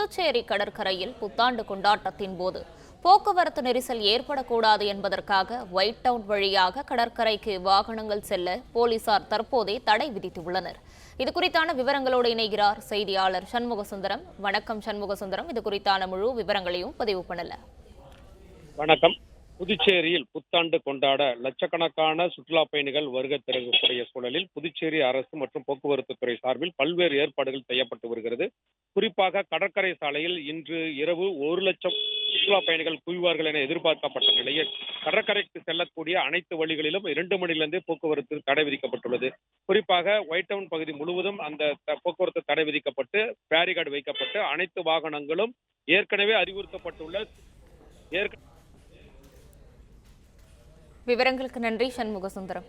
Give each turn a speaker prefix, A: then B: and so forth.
A: புதுச்சேரி கடற்கரையில் புத்தாண்டு கொண்டாட்டத்தின் போது போக்குவரத்து நெரிசல் ஏற்படக்கூடாது என்பதற்காக ஒயிட் டவுன் வழியாக கடற்கரைக்கு வாகனங்கள் செல்ல போலீசார் தற்போதே தடை விதித்துள்ளனர். இதுகுறித்தான விவரங்களோடு இணைகிறார் செய்தியாளர் சண்முகசுந்தரம். வணக்கம் சண்முகசுந்தரம், இது குறித்தான முழு விவரங்களையும் பதிவு பண்ணல.
B: வணக்கம். புதுச்சேரியில் புத்தாண்டு கொண்டாட லட்சக்கணக்கான சுற்றுலா பயணிகள் வருகை தரக்கூடிய சூழலில் புதுச்சேரி அரசு மற்றும் போக்குவரத்து துறை சார்பில் பல்வேறு ஏற்பாடுகள் செய்யப்பட்டு வருகிறது. குறிப்பாக கடற்கரை சாலையில் இன்று இரவு 1,00,000 சுற்றுலா பயணிகள் குவிவார்கள் என எதிர்பார்க்கப்பட்ட நிலையில் கடற்கரைக்கு செல்லக்கூடிய அனைத்து வழிகளிலும் 2 மணிலிருந்தே போக்குவரத்து தடை விதிக்கப்பட்டுள்ளது. குறிப்பாக ஒயிட் டவுன் பகுதி முழுவதும் அந்த போக்குவரத்து தடை விதிக்கப்பட்டு பேரிகார்டு வைக்கப்பட்டு அனைத்து வாகனங்களும் ஏற்கனவே அறிவுறுத்தப்பட்டுள்ள
A: விவரங்களுக்கு நன்றி சண்முகசுந்தரம்.